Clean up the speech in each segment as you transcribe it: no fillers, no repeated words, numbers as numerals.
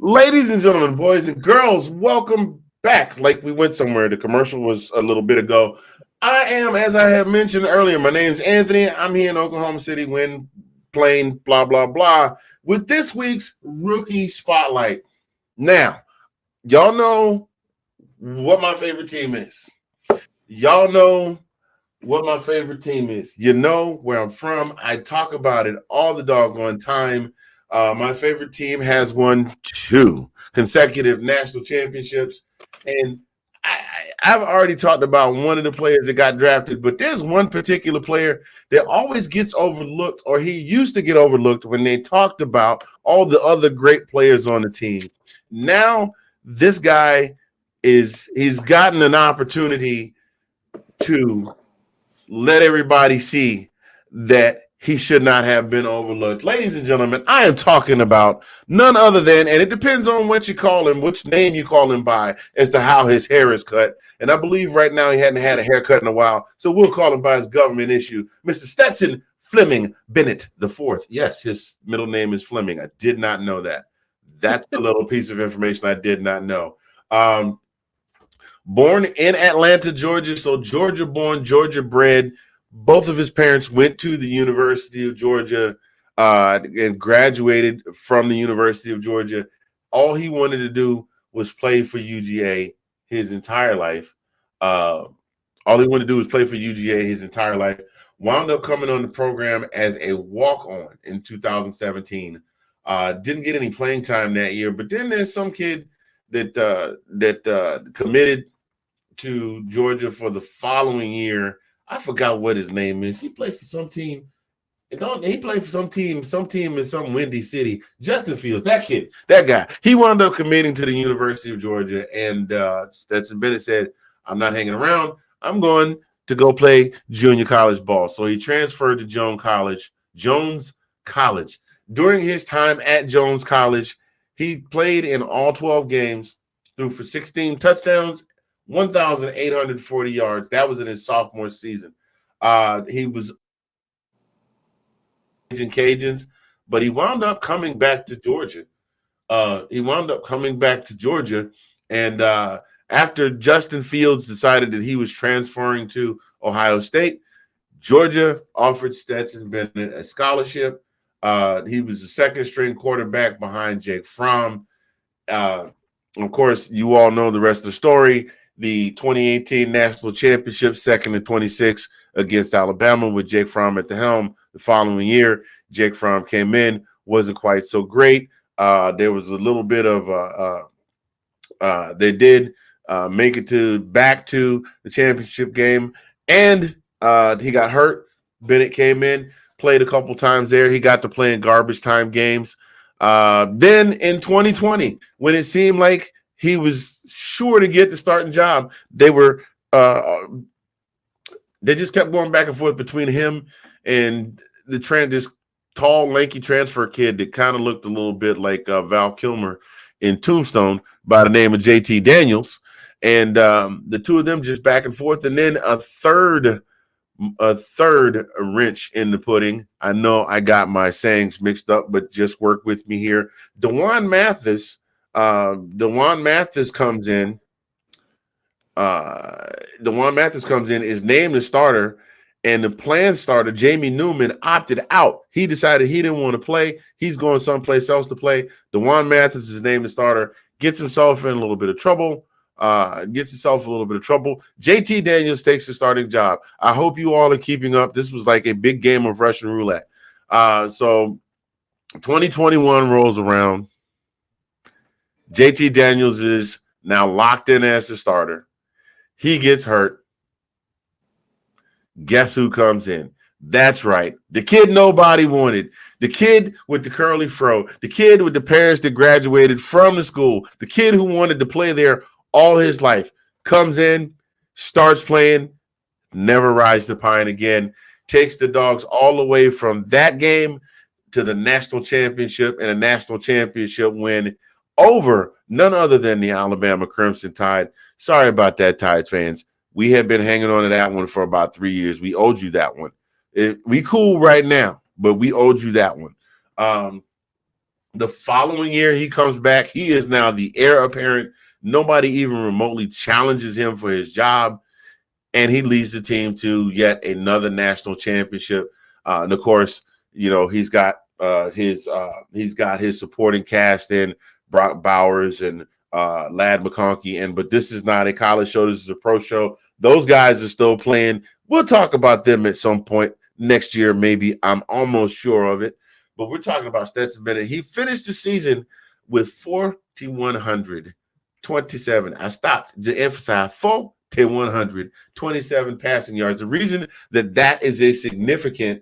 Ladies and gentlemen, boys and girls, welcome back. Like we went somewhere. The commercial was a little bit ago. I am, as I have mentioned earlier, my name is Anthony. I'm here in Oklahoma City, Wind, playing blah, blah, blah, with this week's Rookie Spotlight. Now, y'all know what my favorite team is. Y'all know what my favorite team is. You know where I'm from. I talk about it all the doggone time. My favorite team has won 2 consecutive national championships. And I've already talked about one of the players that got drafted, but there's one particular player that always gets overlooked, or he used to get overlooked when they talked about all the other great players on the team. Now, this guy he's gotten an opportunity to let everybody see that he should not have been overlooked. Ladies and gentlemen, I am talking about none other than, and it depends on what you call him, which name you call him by, as to how his hair is cut. And I believe right now he hadn't had a haircut in a while, so we'll call him by his government issue, Mr. Stetson Fleming Bennett the Fourth. Yes, his middle name is Fleming. I did not know that. That's a little piece of information I did not know. Born in Atlanta, Georgia, so Georgia born, Georgia bred. Both of his parents went to the University of Georgia and graduated from the University of Georgia. All he wanted to do was play for UGA his entire life. All he wanted to do was play for UGA his entire life. Wound up coming on the program as a walk-on in 2017. Didn't get any playing time that year, but then there's some kid that committed to Georgia for the following year. I forgot what his name is. He played for some team. He played for some team in some windy city. Justin Fields, that kid, that guy. He wound up committing to the University of Georgia, and Stetson Bennett said, "I'm not hanging around. I'm going to go play junior college ball." So he transferred to Jones College. During his time at Jones College, he played in all 12 games, threw for 16 touchdowns, 1,840 yards. That was in his sophomore season. He was in Cajuns, but he wound up coming back to Georgia. And after Justin Fields decided that he was transferring to Ohio State, Georgia offered Stetson Bennett a scholarship. He was the second-string quarterback behind Jake Fromm. Of course, you all know the rest of the story. The 2018 national championship, 2nd and 26 against Alabama with Jake Fromm at the helm. The following year, Jake Fromm came in, wasn't quite so great. There was a little bit of they did make it back to the championship game, and he got hurt. Bennett came in, played a couple times there. He got to play in garbage time games. Then in 2020, when it seemed like he was sure to get the starting job, they just kept going back and forth between him and this tall, lanky transfer kid that kind of looked a little bit like Val Kilmer in Tombstone by the name of JT Daniels. And the two of them just back and forth. And then a third wrench in the pudding. I know I got my sayings mixed up, but just work with me here. DeJuan Mathis comes in. DeJuan Mathis comes in, is named the starter, and the planned starter, Jamie Newman, opted out. He decided he didn't want to play. He's going someplace else to play. DeJuan Mathis is named the starter, gets himself in a little bit of trouble. JT Daniels takes the starting job. I hope you all are keeping up. This was like a big game of Russian roulette. So 2021 rolls around. JT Daniels is now locked in as the starter. He gets hurt. Guess who comes in? That's right. The kid nobody wanted. The kid with the curly fro. The kid with the parents that graduated from the school. The kid who wanted to play there all his life comes in, starts playing, never rides the pine again, takes the Dogs all the way from that game to the national championship and a national championship win over none other than the Alabama Crimson Tide. Sorry about that, Tides fans. We have been hanging on to that one for about 3 years. We owed you that one. We cool right now, but we owed you that one. The following year, he comes back. He is now the heir apparent. Nobody even remotely challenges him for his job, and he leads the team to yet another national championship. And of course, he's got his supporting cast in Brock Bowers and Lad McConkey. But this is not a college show. This is a pro show. Those guys are still playing. We'll talk about them at some point next year, maybe. I'm almost sure of it. But we're talking about Stetson Bennett. He finished the season with 4,127. I stopped to emphasize 4,127 passing yards. The reason that is a significant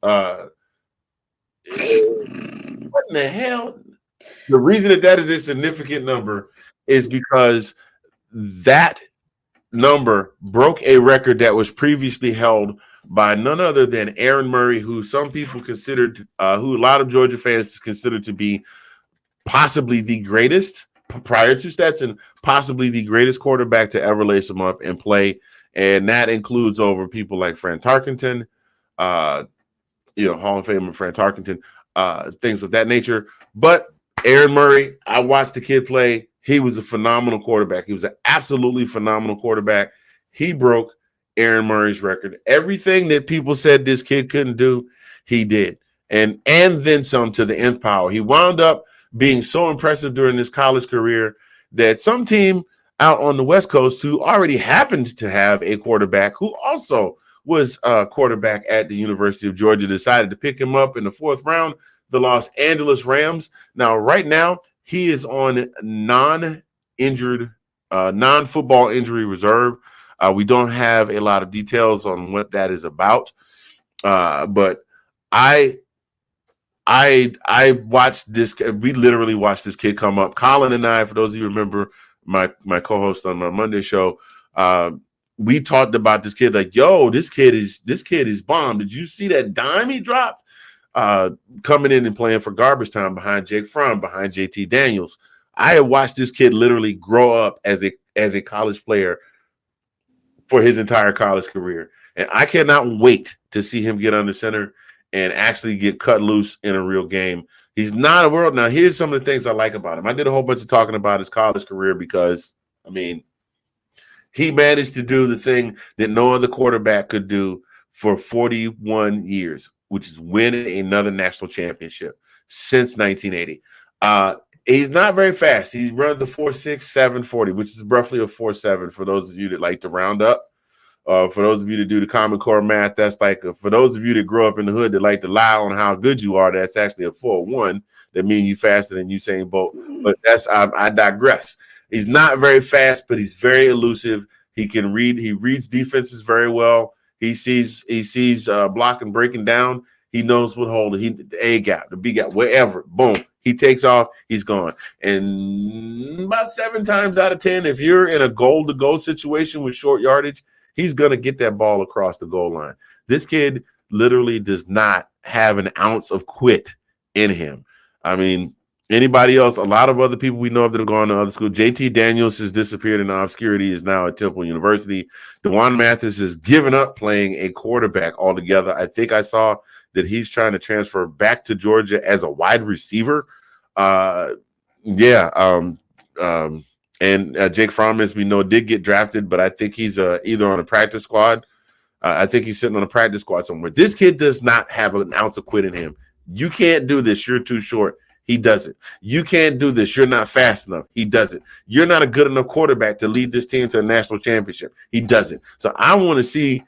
what in the hell? The reason that is a significant number is because that number broke a record that was previously held by none other than Aaron Murray, who some people considered, who a lot of Georgia fans considered to be possibly the greatest, prior to Stetson, possibly the greatest quarterback to ever lace them up and play. And that includes over people like Fran Tarkenton, Hall of Famer Fran Tarkenton, things of that nature. But Aaron Murray, I watched the kid play. He was a phenomenal quarterback. He was an absolutely phenomenal quarterback. He broke Aaron Murray's record. Everything that people said this kid couldn't do, he did. And then some to the nth power. He wound up being so impressive during his college career that some team out on the West Coast who already happened to have a quarterback who also was a quarterback at the University of Georgia decided to pick him up in the 4th round, the Los Angeles Rams. Now, right now, he is on non-football injury reserve. We don't have a lot of details on what that is about, but I watched this. We literally watched this kid come up. Colin and I, for those of you who remember, my co-host on my Monday show, we talked about this kid like, yo, this kid is bomb. Did you see that dime he dropped? Coming in and playing for garbage time behind Jake Fromm, behind JT Daniels. I had watched this kid literally grow up as a college player for his entire college career. And I cannot wait to see him get under center and actually get cut loose in a real game. He's not a world. Now, here's some of the things I like about him. I did a whole bunch of talking about his college career because, he managed to do the thing that no other quarterback could do for 41 years, which is win another national championship since 1980. He's not very fast. He runs the 4.6, 740, which is roughly a 4.7 for those of you that like to round up. For those of you that do the Common Core math, that's like for those of you that grow up in the hood that like to lie on how good you are, that's actually a 4.1. That means you faster than Usain Bolt. But I digress. He's not very fast, but he's very elusive. He can read. He reads defenses very well. He sees block and breaking down. He knows what hold. The A gap, the B gap, wherever. Boom. He takes off. He's gone. And about 7 times out of 10, if you're in a goal-to-go situation with short yardage, he's going to get that ball across the goal line. This kid literally does not have an ounce of quit in him. Anybody else, a lot of other people we know of that have gone to other schools. JT Daniels has disappeared into obscurity, is now at Temple University. DeJuan Mathis has given up playing a quarterback altogether. I think I saw that he's trying to transfer back to Georgia as a wide receiver. And Jake Fromm, as we know, did get drafted, but I think he's either on a practice squad. I think he's sitting on a practice squad somewhere. This kid does not have an ounce of quit in him. You can't do this. You're too short. He doesn't. You can't do this. You're not fast enough. He doesn't. You're not a good enough quarterback to lead this team to a national championship. He doesn't. So I want to see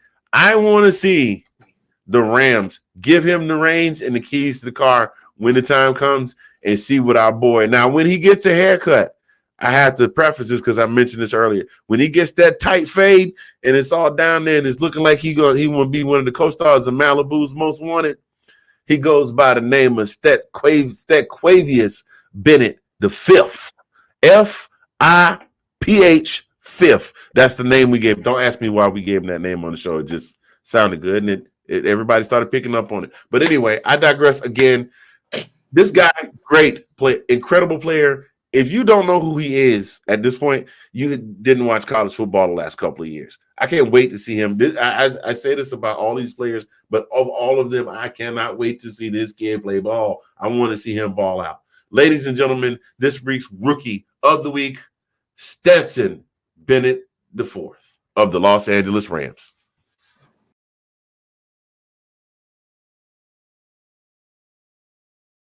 the Rams give him the reins and the keys to the car when the time comes and see what our boy. Now, when he gets a haircut, I have to preface this because I mentioned this earlier. When he gets that tight fade and it's all down there and it's looking like he want to be one of the co-stars of Malibu's Most Wanted, he goes by the name of Stequavius Bennett the Fifth. F-I-P-H Fifth. That's the name we gave him. Don't ask me why we gave him that name on the show. It just sounded good, and everybody started picking up on it. But anyway, I digress again. This guy, great play, incredible player. If you don't know who he is at this point, you didn't watch college football the last couple of years. I can't wait to see him. I say this about all these players, but of all of them, I cannot wait to see this kid play ball. I want to see him ball out. Ladies and gentlemen, this week's Rookie of the Week, Stetson Bennett IV of the Los Angeles Rams.